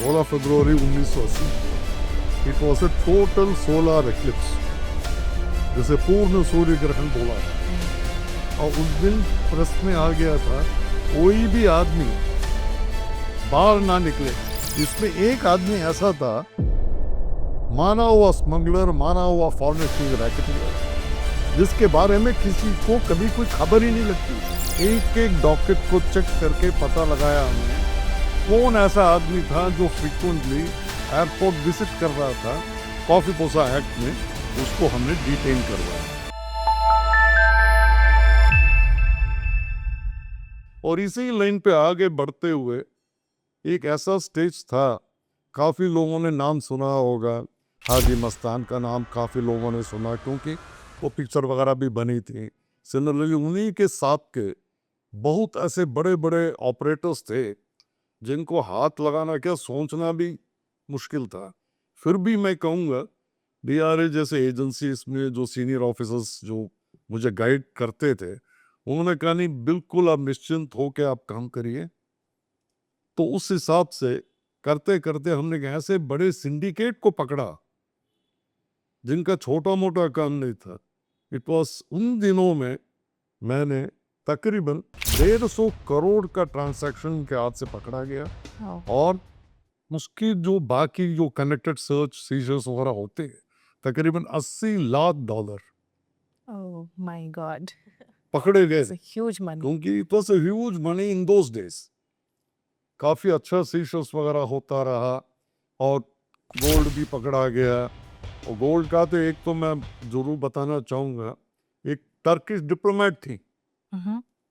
16 February 1980। It was a total solar eclipse, जिसे पूर्ण सूर्य ग्रहण बोला है। और उस दिन प्रेस में आ गया था कोई भी आदमी बाहर ना निकले। इसमें एक आदमी ऐसा था, माना हुआ स्मगलर, माना हुआ फॉरेन एक्सचेंज रैकेटर, जिसके बारे में किसी को कभी कोई खबर ही नहीं लगती। एक एक डॉकेट को चेक करके पता लगाया हमने कौन ऐसा आदमी था जो फ्रीक्वेंटली एयरपोर्ट विजिट कर रहा था। कॉफी पोसा एक्ट में उसको हमने डिटेन करवाया। और इसी लाइन पे आगे बढ़ते हुए एक ऐसा स्टेज था, काफी लोगों ने नाम सुना होगा, हाजी मस्तान का नाम काफी लोगों ने सुना क्योंकि वो पिक्चर वगैरह भी बनी थी। सिमिलरली उन्हीं के साथ के बहुत ऐसे बड़े बड़े ऑपरेटर्स थे जिनको हाथ लगाना क्या सोचना भी मुश्किल था। फिर भी मैं कहूँगा DRA जैसे एजेंसी में जो सीनियर ऑफिसर्स जो मुझे गाइड करते थे, उन्होंने कहा नहीं बिल्कुल आप निश्चिंत हो के आप काम करिए। तो उस हिसाब से करते करते हमने एक ऐसे बड़े सिंडिकेट को पकड़ा जिनका छोटा मोटा काम नहीं था। इट वॉज उन दिनों में मैंने तकरीबन 150 करोड़ का ट्रांसैक्शन के हाथ से पकड़ा गया। और उसकी जो बाकी जो कनेक्टेड सर्च सीजर्स वगैरह होते हैं तकरीबन $80 लाख Oh my God. पकड़े गए It's a huge money. क्योंकि it was a huge money in those days. काफी अच्छा सीजर्स वगैरह होता रहा और गोल्ड भी पकड़ा गया। और गोल्ड का तो एक तो मैं जरूर बताना चाहूंगा, एक टर्किश डिप्लोमेट थी।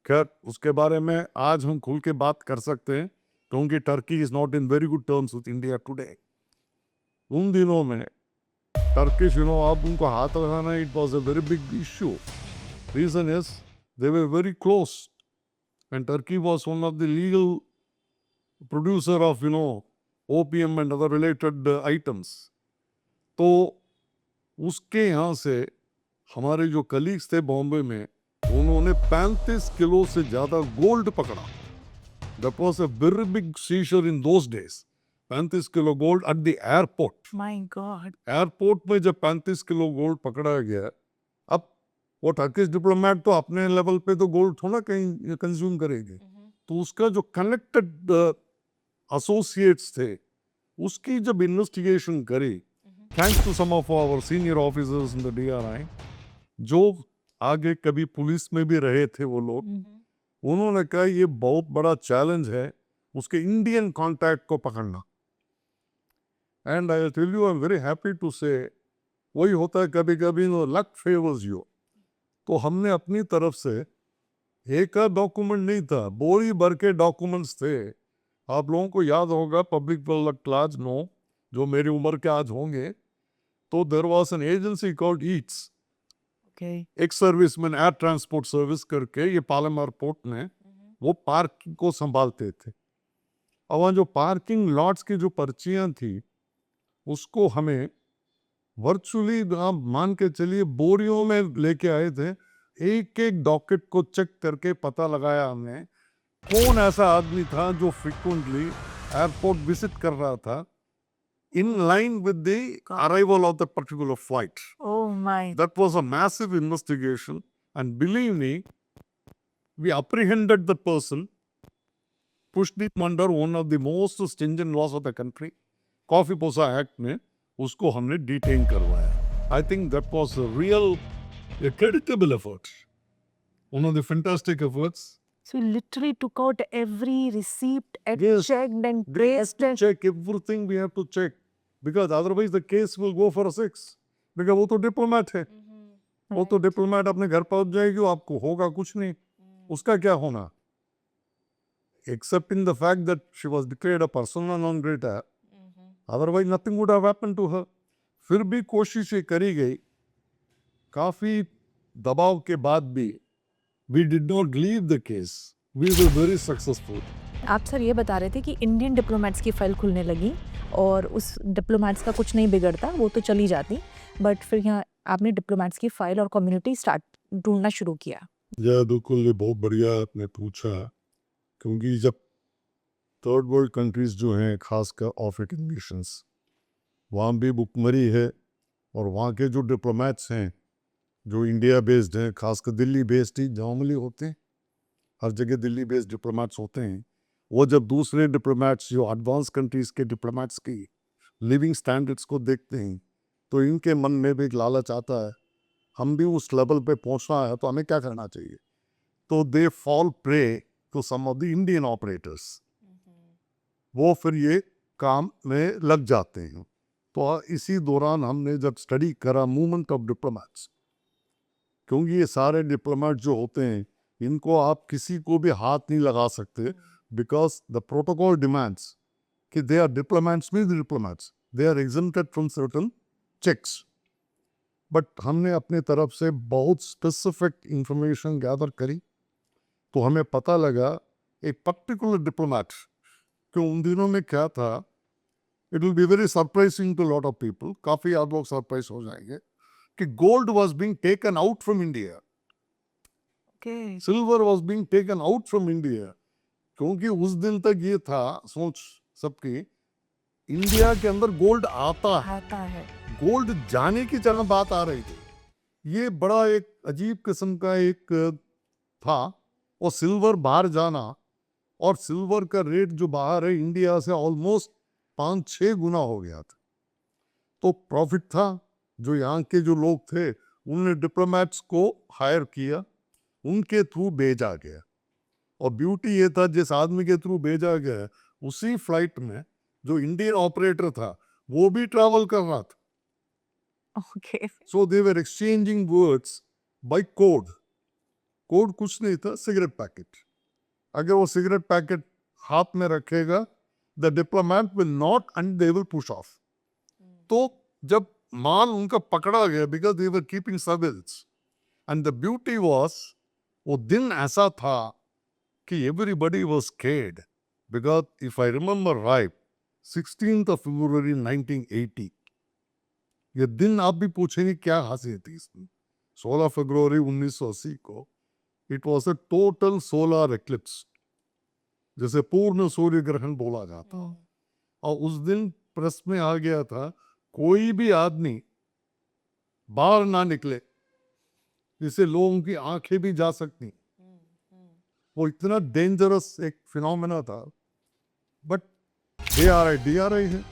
खैर उसके बारे में आज हम खुल के बात कर सकते हैं क्योंकि Turkey is not in very good terms with India today. उन दिनों में टर्किश आप उनको हाथ लगाना it was a very big issue. Reason is they were very close and Turkey was one of the legal producer of OPM and other related items. तो उसके यहाँ से हमारे जो कलीग्स थे बॉम्बे में, उन्होंने 35 किलो से ज्यादा गोल्ड पकड़ा। That was a very big seizure in those days. 35 kilo gold at the airport. My God. Airport में जब 35 किलो गोल्ड पकड़ा गया, अब वो टर्किश डिप्लोमेट तो अपने लेवल पे तो गोल्ड थोड़ा कहीं कंज्यूम करेंगे, तो उसका जो कनेक्टेड एसोसिएट्स थे उसकी जब इन्वेस्टिगेशन करी, thanks to some of our senior officers in the DRI जो आगे कभी पुलिस में भी रहे थे वो लोग, उन्होंने कहा ये बहुत बड़ा चैलेंज है उसके इंडियन कॉन्टैक्ट को पकड़ना। And I tell you I am very happy to say, वही होता है कभी कभी लक फेवर्स यू। तो हमने अपनी तरफ से एक डॉक्यूमेंट नहीं था, बोरी भर के डॉक्यूमेंट्स थे। आप लोगों को याद होगा, public will at large know, जो मेरी उम्र के आज होंगे, तो there was an agency called ईट्स। Okay. एक सर्विसमैन एयर ट्रांसपोर्ट सर्विस करके ये पालमर पोर्ट में वो पार्किंग को संभालते थे। और वहाँ जो पार्किंग लॉट्स की जो पर्चियां थी उसको हमें वर्चुअली आप मान के चलिए बोरियों में लेके आए थे। एक एक डॉकेट को चेक करके पता लगाया हमने कौन ऐसा आदमी था जो फ्रीक्वेंटली एयरपोर्ट विजिट कर रहा था in line with the arrival of the particular flight. Oh my. That was a massive investigation, and believe me, we apprehended the person, pushed him under one of the most stringent laws of the country, coffee पोसा act में उसको हमने detain करवाया। I think that was a real, a creditable effort, one of the fantastic efforts. So you literally took out every receipt and Yes. checked and We have traced to and check everything, we have to check, because otherwise the case will go for a 6, because वो तो diplomat है, वो तो diplomat अपने घर पहुंच जाएगी, आपको होगा कुछ नहीं, उसका क्या होना, except in the fact that she was declared a persona non grata, otherwise nothing would have happened to her. फिर भी कोशिश ये करी गई, काफी दबाव के बाद भी we did not leave the case, we were very successful. आप सर ये बता रहे थे कि इंडियन डिप्लोमेट्स की फाइल खुलने लगी और उस डिप्लोमेट्स का कुछ नहीं बिगड़ता, वो तो चली जाती, बट फिर यहाँ आपने डिप्लोमेट्स की फाइल और कम्युनिटी स्टार्ट ढूंढना शुरू किया। बिल्कुल, ये बहुत बढ़िया आपने पूछा, क्योंकि जब थर्ड वर्ल्ड कंट्रीज जो हैं, खासकर अफ्रीकन नेशंस, वहाँ भी भुखमरी है। और वहाँ के जो डिप्लोमेट्स हैं, जो इंडिया बेस्ड हैं, खासकर दिल्ली बेस्ड ही नॉर्मली होते हैं, हर जगह दिल्ली बेस्ड डिप्लोमेट्स होते हैं, वो जब दूसरे डिप्लोमेट्स जो एडवांस कंट्रीज के डिप्लोमेट्स की लिविंग स्टैंडर्ड्स को देखते हैं, तो इनके मन में भी एक लालच आता है, हम भी उस लेवल पे पहुंचना है तो हमें क्या करना चाहिए। तो they fall prey to some of the Indian operators, वो फिर ये काम में लग जाते हैं। तो इसी दौरान हमने जब स्टडी करा मूवमेंट ऑफ डिप्लोमेट्स, क्योंकि ये सारे डिप्लोमेट जो होते हैं, इनको आप किसी को भी हाथ नहीं लगा सकते, बिकॉज द प्रोटोकॉल डिमांड्स कि they are diplomats mean diplomats, they are exempted from certain checks. But हमने अपने तरफ से बहुत स्पेसिफिक इंफॉर्मेशन गैदर करी, तो हमें पता लगा एक पर्टिकुलर डिप्लोमेट, कि उन दिनों में क्या था, it will be very surprising to lot of people, काफ़ी आप लोग सरप्राइज हो जाएंगे, कि gold was being taken out from India, okay, silver was being taken out from India. क्योंकि उस दिन तक ये था सोच सबकी, इंडिया के अंदर गोल्ड आता है, आता है। गोल्ड जाने की चरण बात आ रही थी। ये बड़ा एक अजीब किस्म का एक था। और सिल्वर बाहर जाना, और सिल्वर का रेट जो बाहर है इंडिया से ऑलमोस्ट 5-6 गुना हो गया था। तो प्रॉफिट था। जो यहाँ के जो लोग थे, उन्होंने डिप्लोमेट्स को हायर किया, उनके थ्रू भेजा गया। और ब्यूटी ये था, जिस आदमी के थ्रू भेजा गया, उसी फ्लाइट में जो इंडियन ऑपरेटर था, वो भी ट्रैवल कर रहा था। Okay, so they were exchanging words by code. Code कुछ नहीं था, सिगरेट पैकेट। अगर वो सिगरेट पैकेट हाथ में रखेगा, the diplomat will not and they will push of. तो जब माल उनका पकड़ा गया, because they were keeping surveillance, and the beauty was, वो दिन ऐसा था कि everybody was scared, because if I remember right, 16th of February 1980, ये दिन आप भी पूछेंगे क्या खासियत थी इसमें। 16 फरवरी 1980 को it was a total solar eclipse, जैसे पूर्ण सूर्य ग्रहण बोला जाता। और उस दिन प्रेस में आ गया था, कोई भी आदमी बाहर ना निकले, जिससे लोगों की आंखें भी जा सकती। वो इतना डेंजरस एक फिनोमेना था। बट DRI है,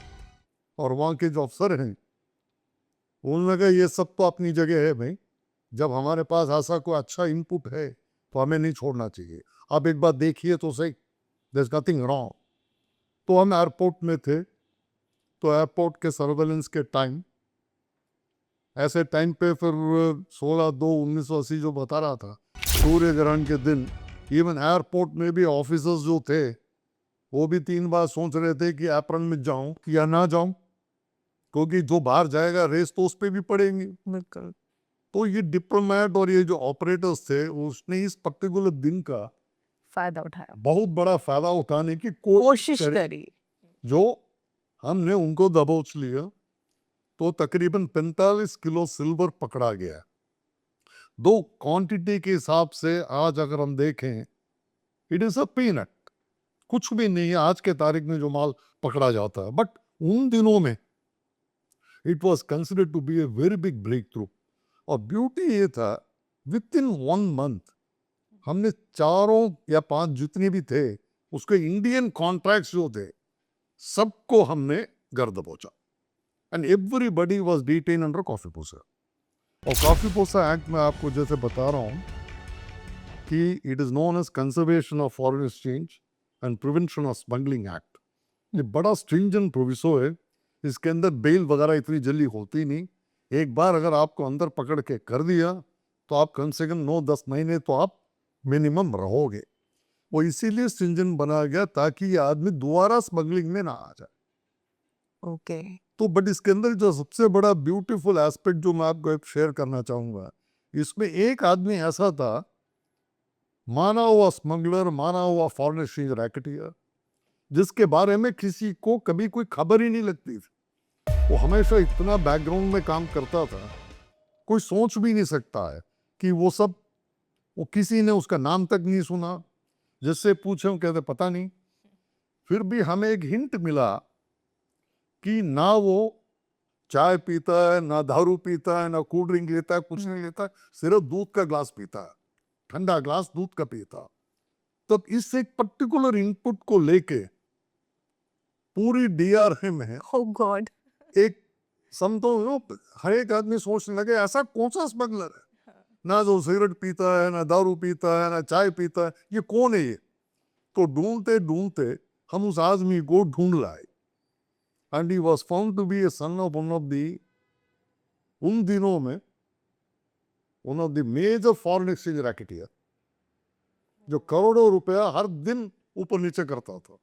और वहाँ के जो अफसर हैं, उन्होंने कहा ये सब तो अपनी जगह है भाई, जब हमारे पास ऐसा कोई अच्छा इनपुट है तो हमें नहीं छोड़ना चाहिए, आप एक बार देखिए तो सही, देयर इज नथिंग रॉन्ग। तो हम एयरपोर्ट में थे, तो एयरपोर्ट के सर्वेलेंस के टाइम, ऐसे टाइम पे फिर 16/2/1980 जो बता रहा था, सूर्य ग्रहण के दिन, इवन एयरपोर्ट में भी ऑफिसर्स जो थे, वो भी 3 बार सोच रहे थे कि एप्रन में जाऊं या ना जाऊं, क्योंकि जो बाहर जाएगा रेस तो उस पर भी पड़ेंगी। बिल्कुल। तो ये डिप्लोमेट और ये जो ऑपरेटर्स थे, उसने इस पर्टिकुलर दिन का फायदा उठाया, बहुत बड़ा फायदा उठाने की कोशिश करी। करी। जो हमने उनको दबोच लिया, तो तकरीबन 45 किलो सिल्वर पकड़ा गया। दो क्वांटिटी के हिसाब से आज अगर हम देखें, इट इज अ पीनट, कुछ भी नहीं है आज के तारीख में जो माल पकड़ा जाता है। बट उन दिनों में it was considered to be a very big breakthrough. और ब्यूटी ये था, विद इन 1 मंथ हमने 4 या 5 जितने भी थे, उसके इंडियन कॉन्ट्रैक्ट्स जो थे, सबको हमने घर दबोचा। And everybody was detain under COFEPOSA. और कॉफीपोसा एक्ट में आपको जैसे बता रहा हूं कि it is known as conservation of foreign exchange and prevention of smuggling act. ये बड़ा स्ट्रिंजेंट प्रोविसो है, इसके अंदर बेल वगैरह इतनी जल्दी होती नहीं। एक बार अगर आपको अंदर पकड़ के कर दिया, तो आप कम से कम 9-10 महीने तो आप मिनिमम रहोगे। वो इसीलिए स्ट्रिंजेंट बनाया गया ताकि ये आदमी दोबारा स्मगलिंग में ना आ जाए। ओके, तो बट इसके अंदर जो सबसे बड़ा ब्यूटीफुल एस्पेक्ट जो मैं आपको एक शेयर करना चाहूंगा, इसमें एक आदमी ऐसा था, माना हुआ स्मगलर, माना हुआ फॉरेन एक्सचेंज रैकेटियर, जिसके बारे में किसी को कभी कोई खबर ही नहीं लगती थी। वो हमेशा इतना बैकग्राउंड में काम करता था, कोई सोच भी नहीं सकता है कि वो किसी ने उसका नाम तक नहीं सुना। जिससे पूछे वो कहते पता नहीं। फिर भी हमें एक हिंट मिला कि ना वो चाय पीता है, ना दारू पीता है, ना कोल्ड ड्रिंक लेता है, कुछ नहीं लेता, सिर्फ दूध का ग्लास पीता है, ठंडा ग्लास दूध का पीता। तब इस एक पर्टिकुलर इनपुट को लेके पूरी डीआरए में Oh God. एक समझो हर एक आदमी सोचने लगे ऐसा कौन सा स्मगलर है, ना जो सिगरेट पीता है, ना दारू पीता है, ना चाय पीता है, ये कौन है ये। तो ढूंढते ढूंढते हम उस आदमी को ढूंढ लाए, and he was found to be a son of one of the, उन दिनों में one of the major foreign exchange racketeer, जो करोड़ों रुपया हर दिन ऊपर नीचे करता था।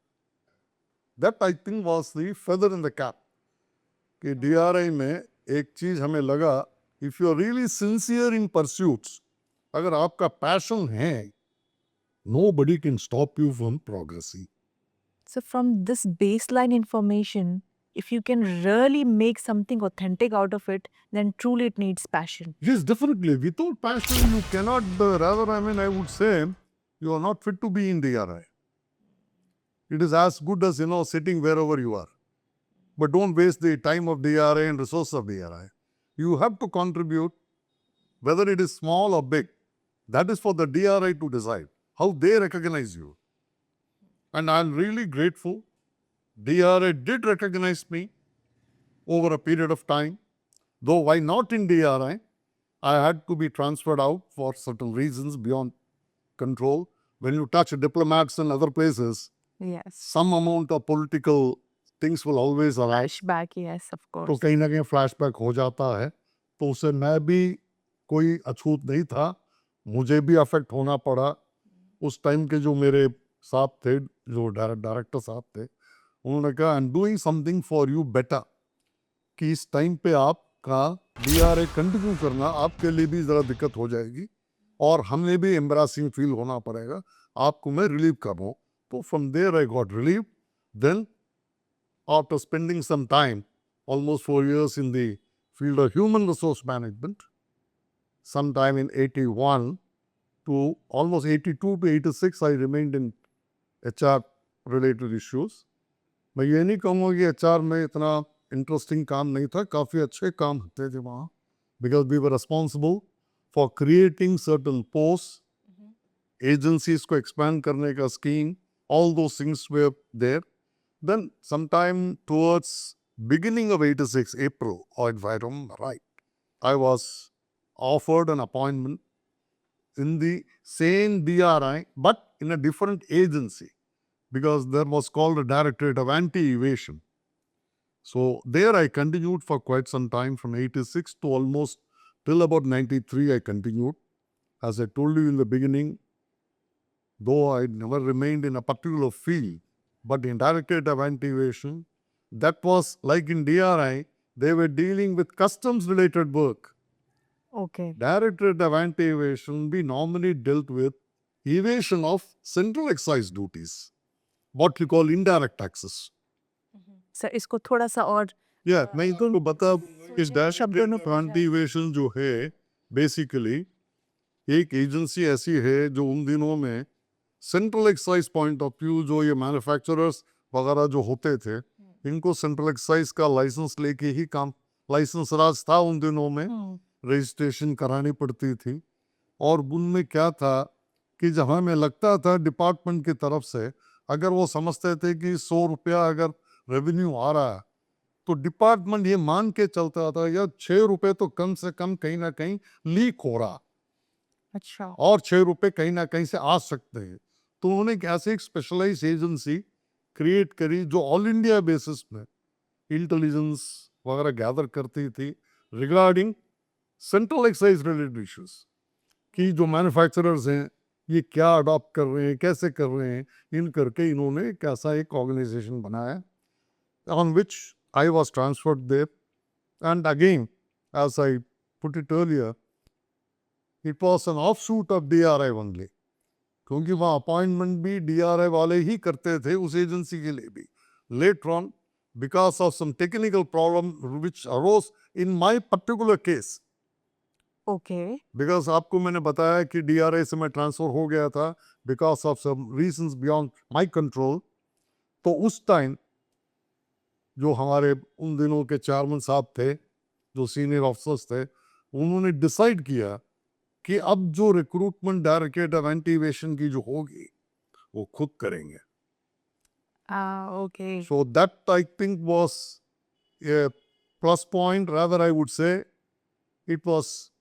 That I think was the feather in the cap कि डीआरआई में एक चीज हमें लगा, if you are really sincere in pursuits, अगर आपका पैशन है, nobody can stop you from progressing. So from this baseline information, if you can really make something authentic out of it, then truly it needs passion. Yes, definitely. Without passion, you cannot, rather, I would say, you are not fit to be in DRI. It is as good as, sitting wherever you are. But don't waste the time of DRI and resources of DRI. You have to contribute, whether it is small or big. That is for the DRI to decide how they recognize you. And I'm really grateful. DRI did recognize me over a period of time. Though why not in DRI, I had to be transferred out for certain reasons beyond control. When you touch diplomats and other places, Yes. some amount of political things will always arise. Flashback, yes, of तो course. कहीं ना कहीं flashback हो जाता है, तो उससे मैं भी कोई अछूत नहीं था, मुझे भी अफेक्ट होना पड़ा। उस टाइम के जो मेरे साथ थे, जो डायरेक्टर साहब थे, उन्होंने कहा I am doing something for you better, कि इस टाइम पे आपका डीआरए कंटिन्यू करना आपके लिए भी ज़रा दिक्कत हो जाएगी और हमें भी एम्बरासिंग फील होना पड़ेगा, आपको मैं रिलीव कर रहा हूँ। तो from there I got relieve. Then after spending some time, almost 4 years in the field of human resource management, sometime in 81 to almost 82 to 86, I remained in HR related issues. मैं ये नहीं कहूँगा कि HR में इतना interesting काम नहीं था, काफ़ी अच्छे काम होते थे वहाँ, because we were responsible for creating certain posts, agencies को expand करने का scheme, all those things were there. Then sometime towards beginning of 86, April, or if I remember right, I was offered an appointment in the same DRI, but in a different agency, because there was called a Directorate of Anti-Evasion. So there I continued for quite some time, from 86 to almost till about 93 I continued. As I told you in the beginning, though I never remained in a particular field, but in Directorate of Anti-Evasion, that was like in DRI, they were dealing with customs related work. Okay. Directorate of Anti-Evasion, we normally dealt with evasion of central excise duties, what we call indirect taxes. Sir इसको थोड़ा सा और Yeah, मैं इनको बता, इस शब्दों में Directorate of Anti-Evasion जो है, बेसिकली एक एजेंसी ऐसी है जो उन दिनों में central excise point of view, जो ये मैन्युफैक्चरर्स वगैरह जो होते थे, इनको सेंट्रल एक्साइज का लाइसेंस लेके ही काम, लाइसेंस राज था उन दिनों में, रजिस्ट्रेशन करानी पड़ती थी। और उनमें क्या था कि जब हमें लगता था डिपार्टमेंट की तरफ से, अगर वो समझते थे कि 100 रुपया अगर रेवेन्यू आ रहा है, तो डिपार्टमेंट ये मान के चलता था यार 6 रुपये तो कम से कम कहीं ना कहीं लीक हो रहा, अच्छा और 6 रुपये कहीं ना कहीं से आ सकते हैं। तो उन्होंने एक ऐसी एक स्पेशलाइज एजेंसी क्रिएट करी जो ऑल इंडिया बेसिस में इंटेलिजेंस वगैरह गैदर करती थी regarding central excise related issues, कि जो मैन्युफैक्चरर्स हैं ये क्या अडॉप्ट कर रहे हैं, कैसे कर रहे हैं, इन करके इन्होंने एक ऐसा एक ऑर्गेनाइजेशन बनाया, on which I was transferred there. And again, as I put it earlier, it was an offshoot of DRI only, क्योंकि वहाँ अपॉइंटमेंट भी DRI वाले ही करते थे उस एजेंसी के लिए भी। Later on, because of some technical problem which arose in my particular case, okay because आपको मैंने बताया कि DRI से मैं ट्रांसफर हो गया था because of some reasons beyond my control, तो उस टाइम जो हमारे उन दिनों के चेयरमैन साहब थे, जो सीनियर ऑफिसर्स थे, उन्होंने डिसाइड किया कि अब जो recruitment directorate of anti aviation की जो होगी वो खुद करेंगे. Okay. So that I think was a plus point. Rather, I would say it was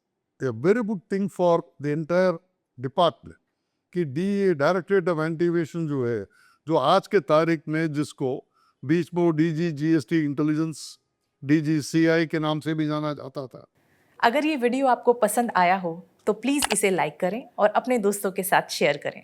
a very good thing for the entire department. कि डायरेक्टरेट ऑफ एंटी एविएशन जो है, जो आज के तारीख में जिसको बीच में डीजी जीएसटी इंटेलिजेंस DGCI के नाम से भी जाना जाता था. अगर ये वीडियो आपको पसंद आया हो तो प्लीज़ इसे लाइक करें और अपने दोस्तों के साथ शेयर करें.